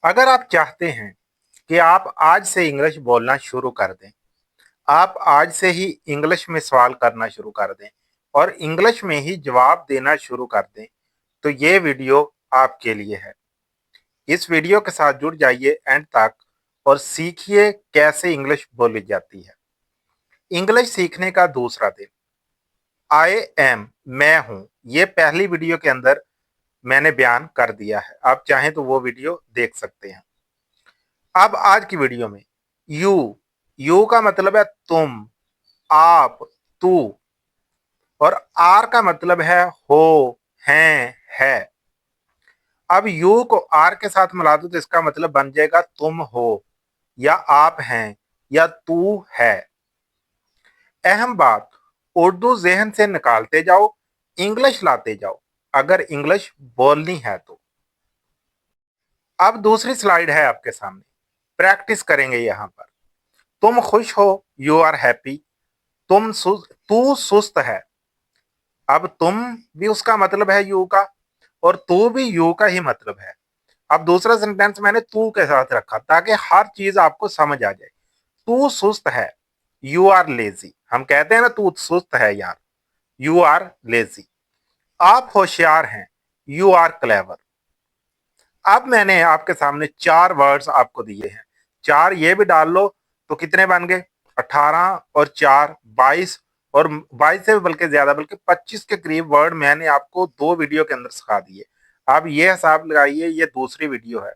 अगर आप चाहते हैं कि आप आज से इंग्लिश बोलना शुरू कर दें, आप आज से ही इंग्लिश में सवाल करना शुरू कर दें और इंग्लिश में ही जवाब देना शुरू कर दें, तो ये वीडियो आपके लिए है। इस वीडियो के साथ जुड़ जाइए एंड तक और सीखिए कैसे इंग्लिश बोली जाती है। इंग्लिश सीखने का दूसरा दिन। आई एम, मैं हूं, ये पहली वीडियो के अंदर मैंने बयान कर दिया है। आप चाहें तो वो वीडियो देख सकते हैं। अब आज की वीडियो में यू, यू का मतलब है तुम, आप, तू, और आर का मतलब है हो, हैं, है। अब यू को आर के साथ मिला दो तो इसका मतलब बन जाएगा तुम हो, या आप हैं, या तू है। अहम बात, उर्दू जहन से निकालते जाओ, इंग्लिश लाते जाओ, अगर इंग्लिश बोलनी है तो। अब दूसरी स्लाइड है आपके सामने, प्रैक्टिस करेंगे यहां पर। तुम खुश हो, यू आर हैप्पी। तू सुस्त है। अब तुम भी उसका मतलब है यू का, और तू भी यू का ही मतलब है। अब दूसरा सेंटेंस मैंने तू के साथ रखा ताकि हर चीज आपको समझ आ जाए। तू सुस्त है, यू आर लेजी। हम कहते हैं ना तू सुस्त है यार, यू आर लेजी। आप होशियार हैं, यू आर क्लेवर। अब मैंने आपके सामने चार वर्ड्स आपको दिए हैं, चार ये भी डाल लो तो कितने बन गए? 18 और 4 22, और 22 से भी बल्कि ज्यादा, बल्कि 25 के करीब वर्ड मैंने आपको दो वीडियो के अंदर सिखा दिए। आप ये हिसाब लगाइए, ये दूसरी वीडियो है।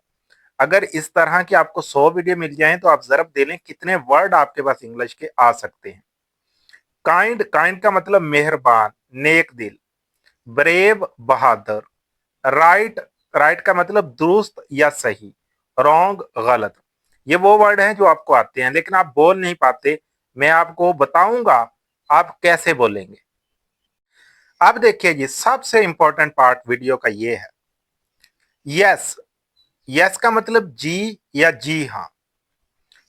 अगर इस तरह की आपको 100 वीडियो मिल जाए तो आप जरा दे लें कितने वर्ड आपके पास इंग्लिश के आ सकते हैं। काइंड, काइंड का मतलब मेहरबान, नेक दिल। ब्रेव, बहादुर। राइट, राइट का मतलब दुरुस्त या सही। रॉन्ग, गलत। ये वो वर्ड हैं जो आपको आते हैं लेकिन आप बोल नहीं पाते। मैं आपको बताऊंगा आप कैसे बोलेंगे। अब देखिए जी, सबसे इंपॉर्टेंट पार्ट वीडियो का ये है, यस। यस का मतलब जी या जी हाँ।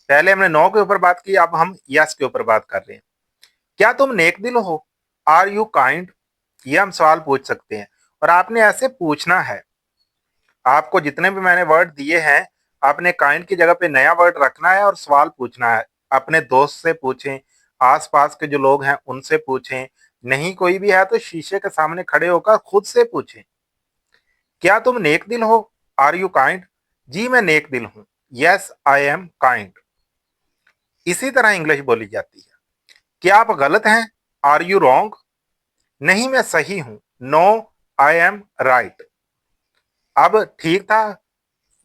पहले हमने नो के ऊपर बात की, अब हम यस के ऊपर बात कर रहे हैं। क्या तुम नेक दिल हो? Are you kind? ये हम सवाल पूछ सकते हैं और आपने ऐसे पूछना है। आपको जितने भी मैंने वर्ड दिए हैं, आपने काइंड की जगह पे नया वर्ड रखना है और सवाल पूछना है। अपने दोस्त से पूछें, आसपास के जो लोग हैं उनसे पूछें, नहीं कोई भी है तो शीशे के सामने खड़े होकर खुद से पूछें। क्या तुम नेक दिल हो? Are you kind? जी मैं नेक दिल हूं, यस आई एम काइंड। इसी तरह इंग्लिश बोली जाती है। क्या आप गलत हैं? Are you wrong? नहीं मैं सही हूं, नो आई एम राइट। अब ठीक था,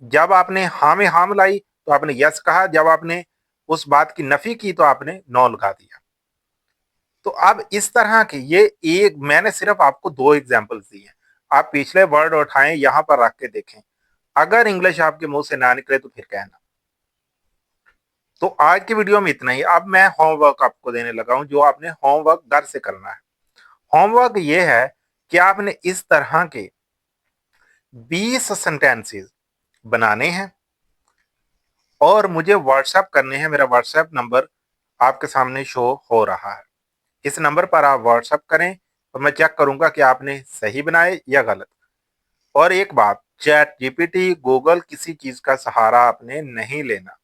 जब आपने हाँ में हाँ मिलाई तो आपने यस कहा, जब आपने उस बात की नफी की तो आपने नो लगा दिया। तो अब इस तरह के ये एक मैंने सिर्फ आपको दो एग्जाम्पल्स दिए हैं। आप पिछले वर्ड उठाएं, यहां पर रख के देखें। अगर इंग्लिश आपके मुंह से ना निकले तो फिर कहना। तो आज की वीडियो में इतना ही। अब मैं होमवर्क आपको देने लगा हूं जो आपने होमवर्क घर से करना है। होमवर्क ये है कि आपने इस तरह के 20 सेंटेंसेस बनाने हैं और मुझे व्हाट्सएप करने हैं। मेरा व्हाट्सएप नंबर आपके सामने शो हो रहा है। इस नंबर पर आप व्हाट्सएप करें और मैं चेक करूंगा कि आपने सही बनाए या गलत। और एक बात, चैट जीपीटी, गूगल, किसी चीज का सहारा आपने नहीं लेना।